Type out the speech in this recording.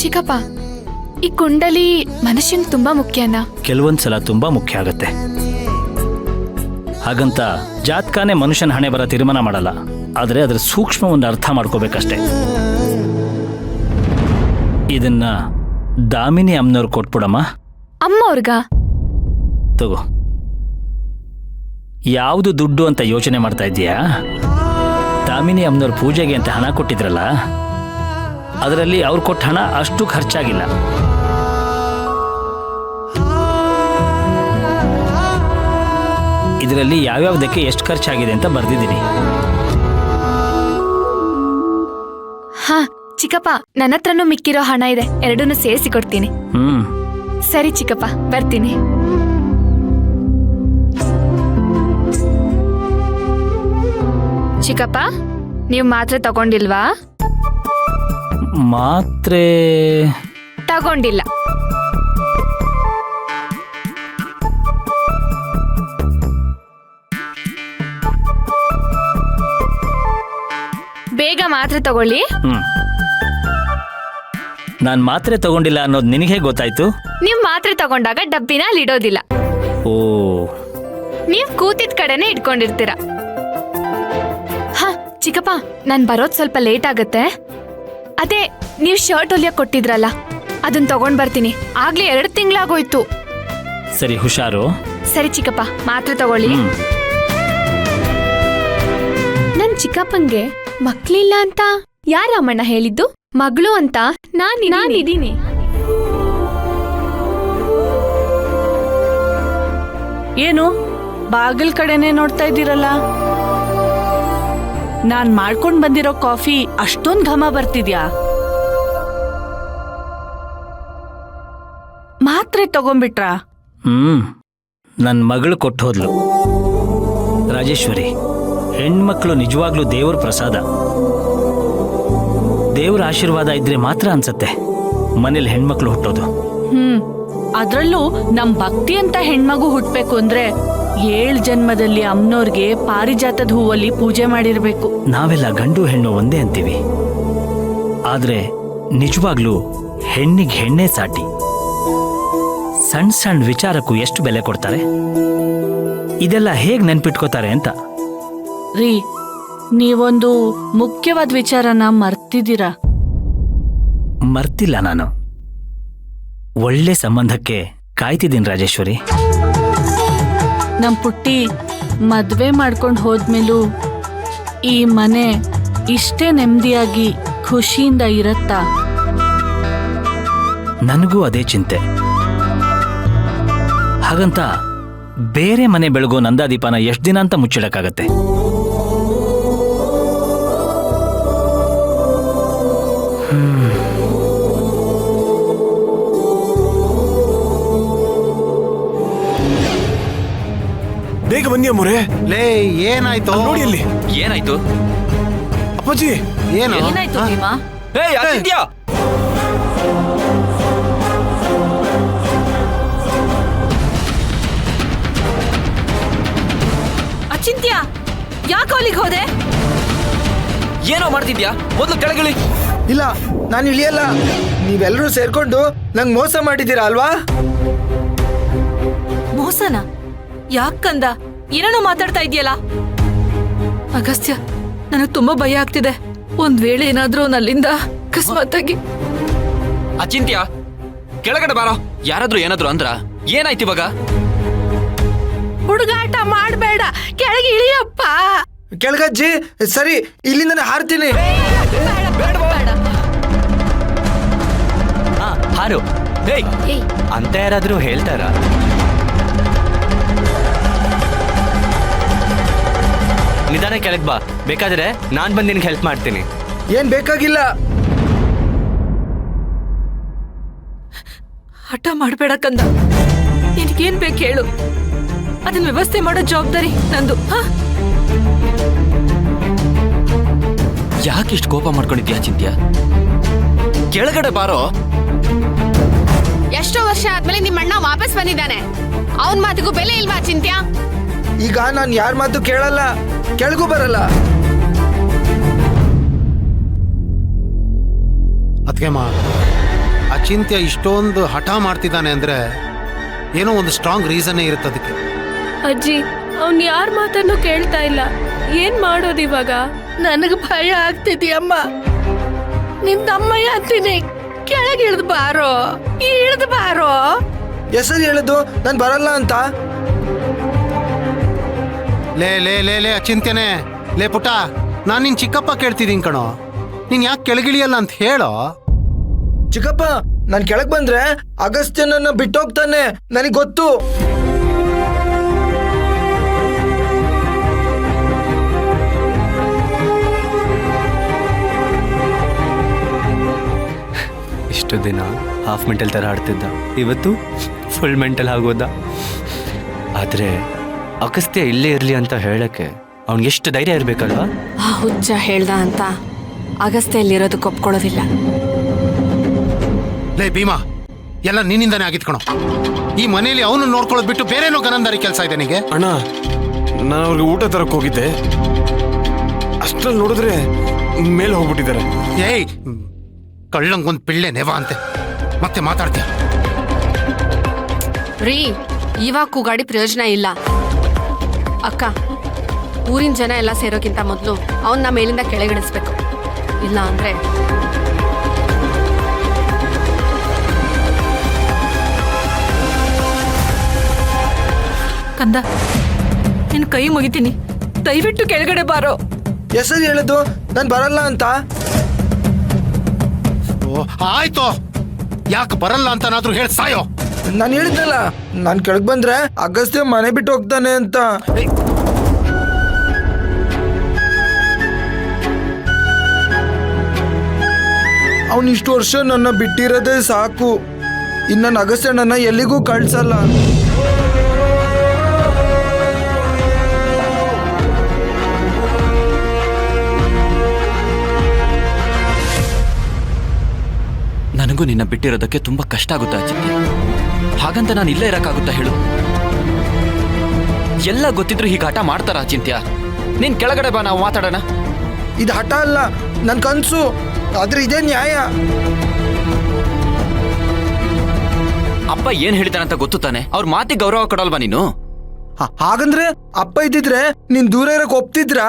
ಚಿಕ್ಕಪ್ಪ, ಈ ಕುಂಡಲಿ ಮನುಷ್ಯಂಗೆ ತುಂಬಾ ಮುಖ್ಯನಾ? ಕೆಲವೊಂದ್ಸಲ ತುಂಬಾ ಮುಖ್ಯ ಆಗತ್ತೆ. ಹಾಗಂತ ಜಾತಕನೇ ಮನುಷ್ಯನ ಹಣೆ ಬರ ತೀರ್ಮಾನ ಮಾಡಲ್ಲ, ಆದ್ರೆ ಅದರ ಸೂಕ್ಷ್ಮವನ್ನು ಅರ್ಥ ಮಾಡ್ಕೋಬೇಕಷ್ಟೆ. ಇದನ್ನ ದಾಮಿನಿ ಅಮ್ಮನವ್ರು ಕೊಟ್ಬಿಡಮ್ಮ. ಅಮ್ಮ ಅವ್ರಿಗ? ತಗೋ. ಯಾವುದು ದುಡ್ಡು ಅಂತ ಯೋಚನೆ ಮಾಡ್ತಾ ಇದೀಯಾ? ದಾಮಿನಿ ಅಮ್ಮನವ್ರ ಪೂಜೆಗೆ ಅಂತ ಹಣ ಕೊಟ್ಟಿದ್ರಲ್ಲ, ಅದರಲ್ಲಿ ಅವ್ರು ಕೊಟ್ಟ ಹಣ ಅಷ್ಟು ಖರ್ಚಾಗಿಲ್ಲ. ಇದರಲ್ಲಿ ಯಾವ್ಯಾವ್ದಕ್ಕೆ ಎಷ್ಟು ಖರ್ಚಾಗಿದೆ ಅಂತ ಬರ್ದಿದ್ದೀನಿ. ಹಾ ಚಿಕ್ಕಪ್ಪ, ನನ್ನ ಹತ್ರನೂ ಮಿಕ್ಕಿರೋ ಹಣ ಇದೆ, ಎರಡನ್ನೂ ಸೇರಿಸಿ ಕೊಡ್ತೀನಿ. ಸರಿ ಚಿಕ್ಕಪ್ಪ, ಬರ್ತೀನಿ. ಚಿಕ್ಕಪ್ಪ, ನೀವು ಮಾತ್ರೆ ತಗೊಂಡಿಲ್ವಾ? ಮಾತ್ರೆ ತಗೊಂಡಿಲ್ಲ. ಬೇಗ ಮಾತ್ರೆ ತಗೊಳ್ಳಿ. ನಾನ್ ಮಾತ್ರೆ ತಗೊಂಡಿಲ್ಲ ಅನ್ನೋದು ನಿನಗೆ ಗೊತ್ತಾಯ್ತು? ನೀವ್ ಮಾತ್ರೆ ತಗೊಂಡಾಗ ಡಬ್ಬಿನ ಅಲ್ಲಿ ಇಡೋದಿಲ್ಲ. ಓ, ನೀವ್ ಕೂತಿದ್ ಕಡೆನೆ ಇಟ್ಕೊಂಡಿರ್ತೀರ. ಹಾ ಚಿಕ್ಕಪ್ಪ, ನಾನ್ ಬರೋದ್ ಸ್ವಲ್ಪ ಲೇಟ್ ಆಗತ್ತೆ. ಅದೇ ನೀವ್ ಶರ್ಟ್ ಹೊಲಿಯಕ್ ಕೊಟ್ಟಿದ್ರಲ್ಲ, ಅದನ್ನ ತಗೊಂಡ್ ಬರ್ತೀನಿ. ಆಗ್ಲೇ 2 ತಿಂಗಳಾಗೋಯ್ತು. ಸರಿ, ಹುಷಾರು. ಸರಿ ಚಿಕ್ಕಪ್ಪ, ಮಾತ್ರೆ ತಗೊಳ್ಳಿ. ನನ್ ಚಿಕ್ಕಪ್ಪಂಗೆ ಮಕ್ಳಿಲ್ಲ ಅಂತ ಯಾರಮ್ಮಣ್ಣ ಹೇಳಿದ್ದು? ಮಗಳು ಅಂತ ನಾನಿದ್ದೀನಿ. ಏನು ಬಾಗಿಲ್ ಕಡೆನೆ ನೋಡ್ತಾ ಇದ್ದೀರಲ್ಲ? ನಾನ್ ಮಾಡ್ಕೊಂಡ್ ಬಂದಿರೋ ಕಾಫಿ ಅಷ್ಟೊಂದ್ ಘಮ ಬರ್ತಿದ್ಯಾ? ಮಾತ್ರೆ ತಗೊಂಡ್ಬಿಟ್ರಾ? ನನ್ ಮಗಳು ಕೊಟ್ಟು ಹೋದ್ಲು. ರಾಜೇಶ್ವರಿ, ಹೆಣ್ಮಕ್ಳು ನಿಜವಾಗ್ಲೂ ದೇವ್ರ ಪ್ರಸಾದ. ದೇವ್ರ ಆಶೀರ್ವಾದ ಇದ್ರೆ ಮಾತ್ರ ಅನ್ಸತ್ತೆ ಮನೇಲಿ ಹೆಣ್ಮಕ್ಳು ಹುಟ್ಟೋದು. ಅದ್ರಲ್ಲೂ ನಮ್ ಭಕ್ತಿ ಅಂತ ಹೆಣ್ಮಗು ಹುಟ್ಬೇಕು ಅಂದ್ರೆ 7 ಜನ್ಮದಲ್ಲಿ ಅಮ್ಮನವ್ರಿಗೆ ಪಾರಿಜಾತದ ಹೂವಲ್ಲಿ ಪೂಜೆ ಮಾಡಿರ್ಬೇಕು. ನಾವೆಲ್ಲ ಗಂಡು ಹೆಣ್ಣು ಒಂದೇ ಅಂತೀವಿ, ಆದ್ರೆ ನಿಜವಾಗ್ಲೂ ಹೆಣ್ಣಿಗೆ ಹೆಣ್ಣೆ ಸಾಟಿ. ಸಣ್ಣ ಸಣ್ಣ ವಿಚಾರಕ್ಕೂ ಎಷ್ಟು ಬೆಲೆ ಕೊಡ್ತಾರೆ. ಇದೆಲ್ಲ ಹೇಗ್ ನೆನ್ಪಿಟ್ಕೋತಾರೆ ಅಂತ. ರೀ, ನೀವೊಂದು ಮುಖ್ಯವಾದ ವಿಚಾರನ ಮರ್ತಿದ್ದೀರಾ. ಮರ್ತಿಲ್ಲ, ನಾನು ಒಳ್ಳೆ ಸಂಬಂಧಕ್ಕೆ ಕಾಯ್ತಿದ್ದೀನಿ ರಾಜೇಶ್ವರಿ. ನಮ್ ಪುಟ್ಟಿ ಮದ್ವೆ ಮಾಡ್ಕೊಂಡು ಹೋದ್ಮೇಲೂ ಈ ಮನೆ ಇಷ್ಟೇ ನೆಮ್ಮದಿಯಾಗಿ ಖುಷಿಯಿಂದ ಇರತ್ತಾ? ನನಗೂ ಅದೇ ಚಿಂತೆ. ಹಾಗಂತ ಬೇರೆ ಮನೆ ಬೆಳಗೋ ನಂದಾದೀಪನ ಎಷ್ಟು ದಿನ ಅಂತ ಮುಚ್ಚಿಡಕ್ಕಾಗತ್ತೆ? ಬೇಗ ಬನ್ನಿ ಅಮ್ಮೋರೆ. ಲೇ, ಏನಾಯ್ತು? ನೋಡಿ ಅಲ್ಲಿ. ಏನಾಯ್ತು ಅಪ್ಪಾಜಿ? ಏನಾಯ್ತು ಭೀಮಾ? ಅಚಿಂತ್ಯ, ಯಾಕೆ ಅಲ್ಲಿಗೆ ಹೋದೆ? ಏನೋ ಮಾಡ್ತಿದ್ಯಾ? ಮೊದಲು ಕೆಳಗಿಳಿ. ಇಲ್ಲ, ನಾನು ಇಳಿಯಲ್ಲ. ನೀವೆಲ್ಲರೂ ಸೇರ್ಕೊಂಡು ನಂಗೆ ಮೋಸ ಮಾಡಿದ್ದೀರಾ ಅಲ್ವಾ? ಮೋಸನ? ಯಾಕಂದ? ಏನೇನೋ ಮಾತಾಡ್ತಾ ಇದೆಯಲ್ಲ ಅಗಸ್ತ್ಯ. ನನಗೆ ತುಂಬಾ ಭಯ ಆಗ್ತಿದೆ. ಒಂದ್ ವೇಳೆ ಏನಾದ್ರೂ ನಲ್ಲಿಂದ ಅಕಸ್ಮಾತ್ತಾಗಿ. ಅಚಿಂತ್ಯ, ಕೆಳಗಡೆ ಬಾರೋ. ಯಾರಾದ್ರೂ ಏನಾದ್ರು ಅಂದ್ರ? ಏನಾಯ್ತು ಇವಾಗ? ಹುಡುಗಾಟ ಮಾಡ್ಬೇಡ, ಕೆಳಗೆ ಇಳಿಯಪ್ಪ. ಕೆಳಗಜ್ಜಿ, ಸರಿ, ಇಲ್ಲಿಂದನೇ ಹಾರ್ತೀನಿ. ಹಾರು. ಅಂತ ಯಾರಾದ್ರೂ ಹೇಳ್ತಾರ? ನಿಧಾನ ಕೆಳಗ್ ಬಾ. ಬೇಕಾದ್ರೆ ನಾನ್ ಬಂದು ನಿನ್ಗೆ ಹೆಲ್ಪ್ ಮಾಡ್ತೀನಿ. ಏನ್ ಬೇಕಾಗಿಲ್ಲ. ಹಠ ಮಾಡ್ಬೇಡ ಕಂದ. ನಿನ್ಗೇನ್ ಬೇಕು ಹೇಳು, ಅದನ್ನ ವ್ಯವಸ್ಥೆ ಮಾಡೋ ಜವಾಬ್ದಾರಿ ನಂದು. ಯಾಕಿಷ್ಟು ಕೋಪ ಮಾಡ್ಕೊಂಡಿದ್ಯಾ ಚಿಂತ್ಯ? ಕೆಳಗಡೆ ಬಾರೋ. ಎಷ್ಟೋ ವರ್ಷ ಆದ್ಮೇಲೆ ನಿಮ್ಮ ಅಣ್ಣ ವಾಪಸ್ ಬಂದಿದ್ದಾನೆ. ಅವನ್ ಮಾತಿಗೂ ಬೆಲೆ ಇಲ್ವಾ ಚಿಂತ್ಯ? ಈಗ ನಾನು ಯಾರ ಮಾತು ಕೇಳಲ್ಲ, ಕೆಳಗೂ ಬರಲ್ಲ. ಅದಕ್ಕೆಮ್ಮ ಅಚಿಂತ್ಯ ಇಷ್ಟೊಂದು ಹಠ ಮಾಡ್ತಿದ್ದಾನೆ ಅಂದ್ರೆ ಏನೋ ಒಂದು ಸ್ಟ್ರಾಂಗ್ ರೀಸನ್ನೇ ಇರುತ್ತೆ ಅದಕ್ಕೆ. ಅಜ್ಜಿ ಅವ್ನ್ ಯಾರ ಮಾತನ್ನು ಕೇಳ್ತಾ ಇಲ್ಲ. ಏನ್ ಮಾಡೋದು ಇವಾಗ? ನನಗೆ ಭಯ ಆಗ್ತಿದ್ಯಮ್ಮ. ನಿನ್ ತಮ್ಮಯ್ಯ ಅಂತೀನಿ, ಕೆಳಗೆ ಇಳ್ದು ಬಾರೋ, ಇಳ್ದು ಬಾರೋ. ಹೆಸರು ಹೇಳುದು ನಾನು ಬರಲ್ಲ ಅಂತ. ಲೇ ಲೇ ಲೇ ಲೇ ಅಚಿಂತ್ಯನೇ, ಲೇ ಪುಟ, ನಾನು ನಿನ್ ಚಿಕ್ಕಪ್ಪ ಕೇಳ್ತಿದ್ದೀನಿ ಕಣೋ, ನೀನ್ ಯಾಕೆ ಕೆಳಗಿಳಿಯಲ್ಲ ಅಂತ ಹೇಳೋ. ಚಿಕ್ಕಪ್ಪ, ನಾನ್ ಕೆಳಗ್ ಬಂದ್ರೆ ಅಗಸ್ತ್ಯನನ್ನ ಬಿಟ್ಟೋಗ್ತಾನೆ, ನನಗ್ ಗೊತ್ತು. ಇಷ್ಟು ದಿನ ಹಾಫ್ ಮೆಂಟಲ್ ಥರ ಆಡ್ತಿದ್ದ, ಇವತ್ತು ಫುಲ್ ಮೆಂಟಲ್ ಆಗೋದ. ಆದರೆ ಅಗಸ್ತ್ಯ ಇಲ್ಲೇ ಇರಲಿ ಅಂತ ಹೇಳಕ್ಕೆ ಅವ್ನಿಗೆ ಎಷ್ಟು ಧೈರ್ಯ ಇರಬೇಕಲ್ವಾ? ಆ ಹುಚ್ಚ ಹೇಳ್ದ ಅಂತ ಅಗಸ್ತ್ಯ ಇಲ್ಲಿರೋದಕ್ಕೆ ಒಪ್ಕೊಳ್ಳೋದಿಲ್ಲ. ಲೇ ಭೀಮಾ, ಎಲ್ಲ ನಿನ್ನಿಂದಾನೇ ಆಗಿತ್ತು ಕಣೋ. ಈ ಮನೇಲಿ ಅವನು ನೋಡ್ಕೊಳ್ಳೋದು ಬಿಟ್ಟು ಬೇರೆನೋ ಗನಂದಾರಿ ಕೆಲಸ ಇದೆ ನಿನಗೆ. ಅಣ್ಣ, ನಾನು ಅವ್ರಿಗೆ ಊಟ ತರಕ್ ಹೋಗಿದ್ದೆ, ಅಷ್ಟ್ರಲ್ಲಿ ನೋಡಿದ್ರೆ ಮೇಲೆ ಹೋಗ್ಬಿಟ್ಟಿದ್ದಾರೆ. ಏಯ್, ಕಳ್ಳಂಗೊಂದು ಪಿಳ್ಳೆ ನೆವ ಅಂತೆ ಮತ್ತೆ ಮಾತಾಡ್ತೀಯ. ರೀ, ಇವಾಗ ಕೂಗಾಡಿ ಪ್ರಯೋಜನ ಇಲ್ಲ. ಅಕ್ಕ, ಊರಿನ ಜನ ಎಲ್ಲ ಸೇರೋಕ್ಕಿಂತ ಮೊದಲು ಅವನ್ನ ಮೇಲಿಂದ ಕೆಳಗಿಳಿಸ್ಬೇಕು. ಇಲ್ಲ ಅಂದ್ರೆ ಕಂದ, ನಿನ್ ಕೈ ಮುಗಿತೀನಿ, ದಯವಿಟ್ಟು ಕೆಳಗಡೆ ಬಾರೋ. ಹೆಸರು ಹೇಳುದು ನಾನು ಬರಲ್ಲ ಅಂತ. ಓ ಆಯ್ತು, ಯಾಕೆ ಬರಲ್ಲ ಅಂತನಾದ್ರೂ ಹೇಳಿ ಸಾಯೋ. ನಾನು ಹೇಳಿದ್ನಲ್ಲ, ನಾನು ಕೆಳಗ್ ಬಂದ್ರೆ ಅಗಸ್ತ್ಯ ಮನೆ ಬಿಟ್ಟು ಹೋಗ್ತಾನೆ ಅಂತ. ಅವನು ಇಷ್ಟು ವರ್ಷ ನನ್ನ ಬಿಟ್ಟಿರೋದೇ ಸಾಕು. ಇನ್ನು ಅಗಸ್ತ್ಯ ನನ್ನ ಎಲ್ಲಿಗೂ ಕಳ್ಸಲ್ಲ. ನನಗೂ ನಿನ್ನ ಬಿಟ್ಟಿರೋದಕ್ಕೆ ತುಂಬಾ ಕಷ್ಟ ಆಗುತ್ತಾ ಅಚಿಂತ್ಯ? ಹಾಗಂತ ನಾನು ಇಲ್ಲೇ ಇರಕ್ಕಾಗುತ್ತಾ ಹೇಳು? ಎಲ್ಲ ಗೊತ್ತಿದ್ರು ಹೀಗೆ ಹಠ ಮಾಡ್ತಾರ ಅಚಿಂತ್ಯ? ನೀನ್ ಕೆಳಗಡೆ ಬಾ, ನಾವು ಮಾತಾಡೋಣ. ಇದು ಹಠ ಅಲ್ಲ, ನನ್ನ ಕನ್ಸು. ಆದ್ರೆ ಇದೇ ನ್ಯಾಯ. ಅಪ್ಪ ಏನ್ ಹೇಳ್ತಾರಂತ ಗೊತ್ತು ತಾನೆ? ಅವ್ರ ಮಾತಿಗೆ ಗೌರವ ಕೊಡಲ್ವಾ ನೀನು? ಹಾಗಂದ್ರೆ ಅಪ್ಪ ಇದ್ದಿದ್ರೆ ನೀನ್ ದೂರ ಇರಕ್ ಒಪ್ತಿದ್ರಾ?